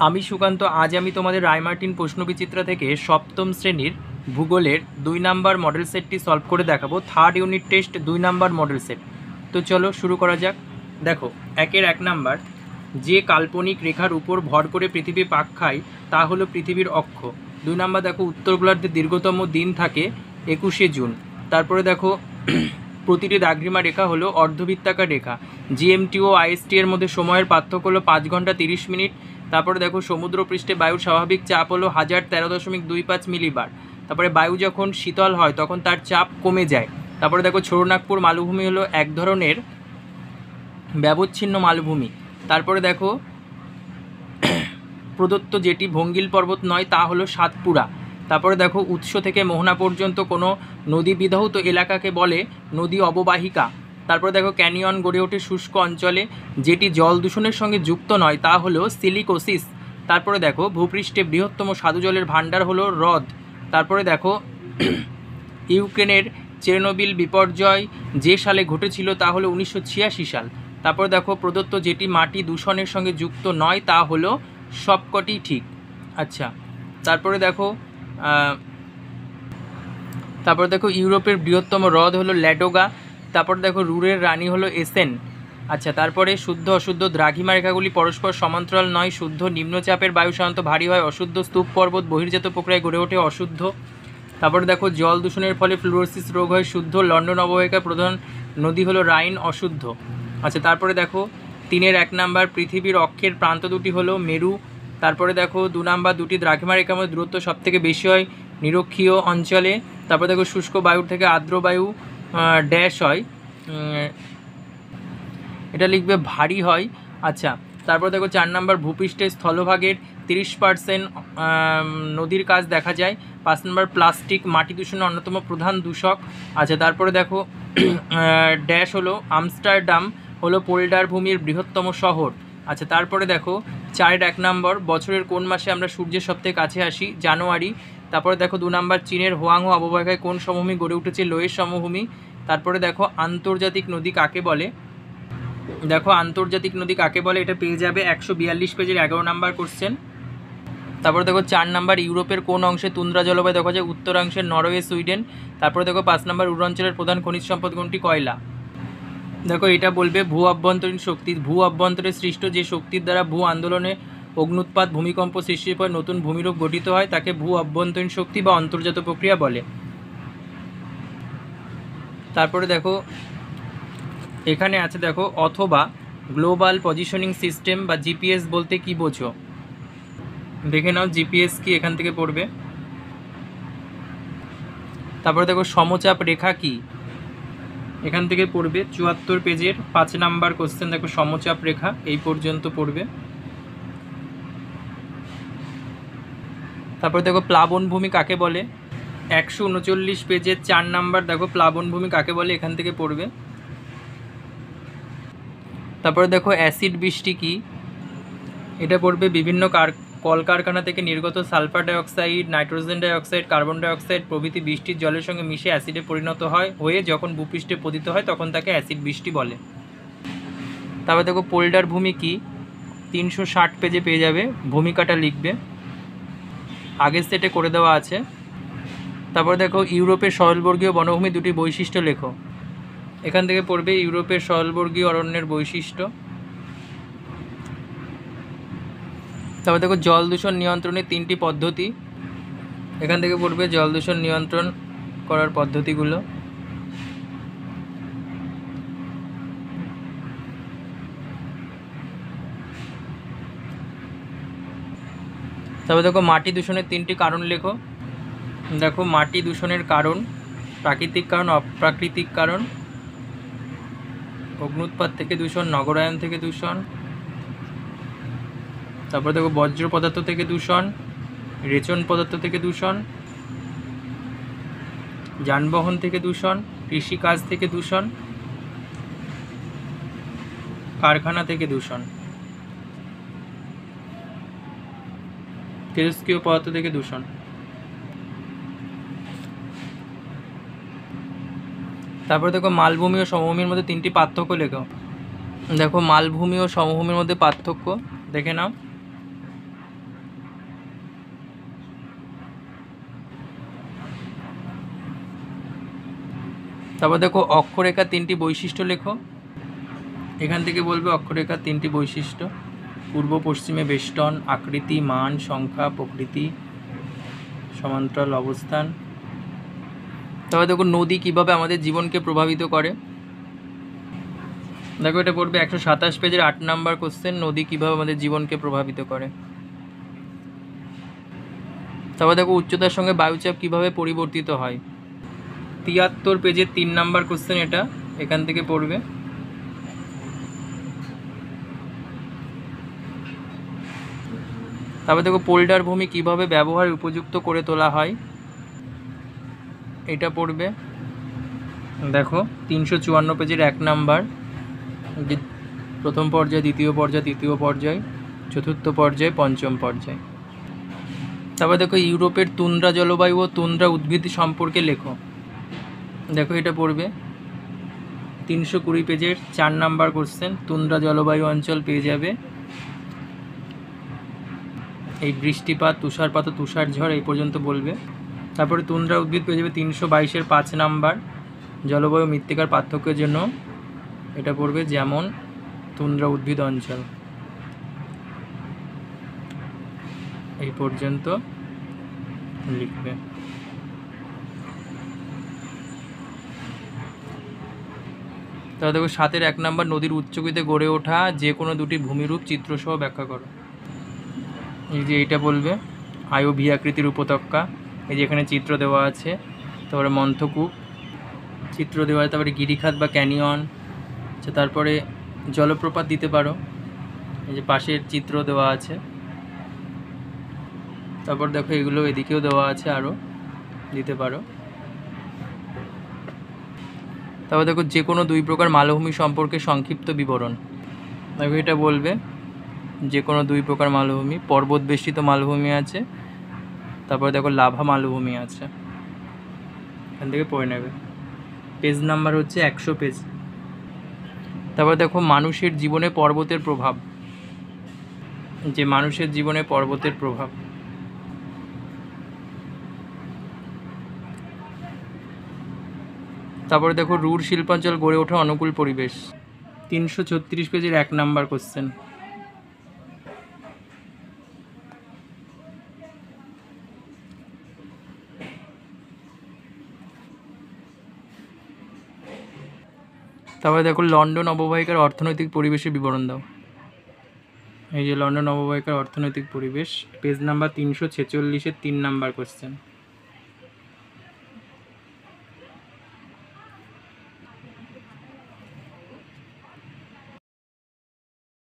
আমি সুকান্ত। আজ আমি তোমাদের রায়মার্টিন প্রশ্নবিচিত্রা থেকে সপ্তম শ্রেণীর ভূগোলের 2 নাম্বার মডেল সেটটি সলভ করে দেখাবো। Third unit test 2 number model set. তো চলো শুরু করা যাক। দেখো 1 নাম্বার, যে কাল্পনিক রেখার উপর ভর করে পৃথিবী পাক খায় তা হলো পৃথিবীর অক্ষ। 2 নাম্বার, দেখো উত্তর গোলার্ধে দীর্ঘতম দিন থাকে 21শে জুন। তারপরে দেখো প্রতিটি দাগরিমা রেখা হলো অর্ধবৃত্তাকার রেখা। জিএমটি ও আইএসটি এর মধ্যে সময়ের পার্থক্য হলো 5 ঘন্টা 30 মিনিট। তারপরে দেখো সমুদ্রপৃষ্ঠে বায়ুর স্বাভাবিক চাপ হলো 1013.25 মিলিবার। তারপরে বায়ু যখন শীতল হয় তখন তার চাপ কমে যায়। তারপরে দেখো ছোটনাগপুর মালভূমি হলো এক ধরনের ব্যবচ্ছিন্ন মালভূমি। তারপরে দেখো প্রদত্ত যেটি ভঙ্গিল পর্বত নয় তা হলো সাতপুরা। তারপরে দেখো উৎস থেকে মোহনা পর্যন্ত কোনো নদী বিধৌত এলাকাকে বলে নদী অববাহিকা। তারপরে দেখো ক্যানিয়ন গড়ে ওঠে শুষ্ক অঞ্চলে, যেটি জল দূষণের সঙ্গে যুক্ত নয় তা হলো সিলিকোসিস। তারপরে দেখো ভূপৃষ্ঠে বৃহত্তম স্বাদু জলের ভাণ্ডার হলো হ্রদ। তারপরে দেখো ইউক্রেনের চেরনোবিল বিপর্যয় যে সালে ঘটেছিল তা হলো 1986 সাল। তারপরে দেখো প্রদত্ত যেটি মাটি দূষণের সঙ্গে যুক্ত নয় তা হলো সবকটি ঠিক। আচ্ছা, তারপরে দেখো ইউরোপের বৃহত্তম হ্রদ হলো ল্যাডোগা। তারপর দেখো রুরের রানী হলো এসেন। আচ্ছা, তারপরে শুদ্ধ অশুদ্ধ দ্রাঘিমা রেখাগুলি পরস্পর সমান্তরাল নয়। শুদ্ধ নিম্নচাপের বায়ু সাধারণত ভারী হয়। অশুদ্ধ স্তূপ পর্বত বহির্জাত প্রক্রিয়ায় গড়ে ওঠে। অশুদ্ধ। তারপরে দেখো জল দূষণের ফলে ফ্লুরোসিস রোগ হয়। শুদ্ধ লন্ডন অববাহিকার প্রধান নদী হলো রাইন। অশুদ্ধ। আচ্ছা, তারপরে দেখো 3 নাম্বার, পৃথিবীর অক্ষের প্রান্ত দুটি হলো মেরু। তারপরে দেখো 2 নাম্বার, দুটি দ্রাঘিমা রেখার মধ্যে দূরত্ব সবথেকে বেশি হয় নিরক্ষীয় অঞ্চলে। তারপরে দেখো শুষ্ক বায়ুর থেকে আর্দ্র বায়ু ড্যাশ হয়, এটা লিখবে ভারী হয়। আচ্ছা, তারপর দেখো 4 নাম্বার, ভূপৃষ্ঠের স্থলভাগের 30% নদীর কাজ দেখা যায়। 5 নাম্বার, প্লাস্টিক মাটি দূষণের অন্যতম প্রধান দূষক। আচ্ছা, তারপরে দেখো ড্যাশ হলো আমস্টারডাম হলো পোল্ডার ভূমির বৃহত্তম শহর। আচ্ছা, তারপরে দেখো 1 নাম্বার, বছরের কোন মাসে আমরা সূর্যের সবথেকে কাছে আসি? জানুয়ারি। তারপরে দেখো 2 নাম্বার, চীনের হোয়াংহো অববাহিকায় কোন সমভূমি গড়ে উঠেছে? লোয়ের সমভূমি। তারপরে দেখো আন্তর্জাতিক নদী কাকে বলে? দেখো আন্তর্জাতিক নদী কাকে বলে, এটা পেয়ে যাবে 142 পেজের 11 নাম্বার কোশ্চেন। তারপরে দেখো 4 নাম্বার, ইউরোপের কোন অংশে তুন্দ্রা জলবায়ু দেখা যায়? উত্তরাংশের নরওয়ে, সুইডেন। তারপরে দেখো 5 নাম্বার, অঞ্চলের প্রধান খনিজ সম্পদ কোনটি? কয়লা। দেখো এটা বলবে ভূ অভ্যন্তরীণ শক্তি। ভূ অভ্যন্তরে সৃষ্ট যে শক্তির দ্বারা ভূ আন্দোলনে অগ্নুৎপাত ভূমিকম্প সৃষ্টির পর নতুন ভূমিরূপ গঠিত হয় তাকে ভূ অভ্যন্তরীণ শক্তি বা অন্তর্জাত প্রক্রিয়া বলে। তারপরে দেখো এখানে আছে, দেখো অথবা গ্লোবাল পজিশনিং সিস্টেম বা জিপিএস বলতে কি বোঝো? দেখে নাও জিপিএস কি, এখান থেকে পড়বে। তারপরে দেখো সমচাপ রেখা কি, এখান থেকে পড়বে 74 পেজের 5 নাম্বার কোশ্চেন। দেখো সমচাপ রেখা এই পর্যন্ত পড়বে। তারপরে দেখো প্লাবনভূমি কাকে বলে? 139 পেজের 4 নাম্বার, দেখো প্লাবনভূমি কাকে বলে, এখান থেকে পড়বে। তারপরে দেখো অ্যাসিড বৃষ্টি কি, এটা পড়বে বিভিন্ন কলকারখানা থেকে নির্গত sulphur dioxide, nitrogen dioxide, carbon dioxide প্রভৃতি বৃষ্টির জলের সঙ্গে মিশে অ্যাসিডে পরিণত হয়ে যখন ভূপৃষ্ঠে পতিত হয় তখন তাকে অ্যাসিড বৃষ্টি বলে। তারপরে দেখো পোল্ডার ভূমি কি, 360 পেজে পেয়ে যাবে, ভূমিকাটা লিখবে, আগের সেটে করে দেওয়া আছে। তারপরে দেখো ইউরোপের সরলবর্গীয় বনভূমি দুটি বৈশিষ্ট্য লেখো, এখান থেকে পড়বে ইউরোপের সরলবর্গীয় অরণ্যের বৈশিষ্ট্য। তারপর দেখো জল দূষণ নিয়ন্ত্রণের 3টি পদ্ধতি, এখান থেকে পড়বে জল দূষণ নিয়ন্ত্রণ করার পদ্ধতিগুলো। তারপর দেখো মাটি দূষণের 3টি কারণ লেখো। দেখো মাটি দূষণের কারণ: প্রাকৃতিক কারণ, অপ্রাকৃতিক কারণ, অগ্নুৎপাত থেকে দূষণ, নগরায়ন থেকে দূষণ। তারপর দেখো বজ্র পদার্থ থেকে দূষণ, রেচন পদার্থ থেকে দূষণ, যানবাহন থেকে দূষণ, কৃষিকাজ থেকে দূষণ, কারখানা থেকে দূষণ, তেজস্ক্রিয় পদার্থ থেকে দূষণ। তারপরে দেখো মালভূমি ও সমভূমির মধ্যে 3টি পার্থক্য লেখো। দেখো মালভূমি ও সমভূমির মধ্যে পার্থক্য দেখে নাও। তারপর দেখো অক্ষরেখার 3টি বৈশিষ্ট্য লেখো। এখান থেকে বলবে অক্ষরেখার 3টি বৈশিষ্ট্য: পূর্ব পশ্চিমে বেষ্টন, আকৃতি, মান, সংখ্যা, প্রকৃতি, সমান্তরাল অবস্থান। তারপর দেখো নদী কিভাবে আমাদের জীবনকে প্রভাবিত করে। দেখো এটা পড়বে 127 পেজের 8 নাম্বার কোশ্চেন, নদী কিভাবে আমাদের জীবনকে প্রভাবিত করে। তারপর দেখো উচ্চতার সঙ্গে বায়ুচাপ কিভাবে পরিবর্তিত হয়। 73 পেজের 3 নাম্বার কোশ্চেন এটা, এখান থেকে পড়বে। তারপর দেখো পোল্ডার ভূমি কিভাবে ব্যবহার উপযুক্ত করে তোলা হয়, এটা পড়বে। দেখো 354 পেজের 1 নাম্বার, যে প্রথম পর্যায়, দ্বিতীয় পর্যায়, তৃতীয় পর্যায়, চতুর্থ পর্যায়, পঞ্চম পর্যায়। তারপর দেখো ইউরোপের তুন্দ্রা জলবায়ু ও তুন্দ্রা উদ্ভিদ সম্পর্কে লেখো। দেখো এটা পড়বে 320 পেজের 4 নাম্বার কোশ্চেন, তুন্দ্রা জলবায়ু অঞ্চল পেয়ে যাবে। এই বৃষ্টিপাত, তুষারপাত ও তুষার ঝড় এই পর্যন্ত বলবে। তারপরে তুন্দ্রা উদ্ভিদ পেয়ে যাবে 322-এর 5 নাম্বার, জলবায়ু মৃত্তিকার পার্থক্যের জন্য এটা পড়বে, যেমন তুন্দ্রা উদ্ভিদ অঞ্চল। এই পর্যন্ত লিখবে। তাহলে দেখো 7-এর 1 নাম্বার, নদীর উচ্চগতিতে গড়ে ওঠা যে কোনো দুটি ভূমিরূপ চিত্রসহ ব্যাখ্যা করো। এই যে এইটা বলবে আয়ু ভি আকৃতির উপত্যকা, এই যে এখানে চিত্র দেওয়া আছে। তারপরে মন্থকূপ চিত্র দেওয়া আছে, তারপরে গিরিখাত বা ক্যানিয়ন, আচ্ছা তারপরে জলপ্রপাত দিতে পারো, এই যে পাশের চিত্র দেওয়া আছে। তারপর দেখো এগুলো এদিকেও দেওয়া আছে, আরও দিতে পারো। তারপর দেখো যে কোনো 2 প্রকার মালভূমি সম্পর্কে সংক্ষিপ্ত বিবরণ। দেখো এটা বলবে যে কোনো 2 প্রকার মালভূমি, পর্বত বেষ্টিত মালভূমি আছে, তারপরে দেখো লাভা মালভূমি আছে। এখান থেকে পড়ে নেবে। পেজ নাম্বার হচ্ছে 100 পেজ। তারপর দেখো মানুষের জীবনে পর্বতের প্রভাব, যে মানুষের জীবনে পর্বতের প্রভাব। তারপরে দেখো রুর শিল্পাঞ্চল গড়ে ওঠা অনুকূল পরিবেশ, 336 পেজের 1 নাম্বার কোশ্চেন। তারপরে দেখো লন্ডন অববাহিকার অর্থনৈতিক পরিবেশের বিবরণ দাও। এই যে লন্ডন অববাহিকার অর্থনৈতিক পরিবেশ, পেজ নাম্বার 346-এর 3 নাম্বার কোশ্চেন।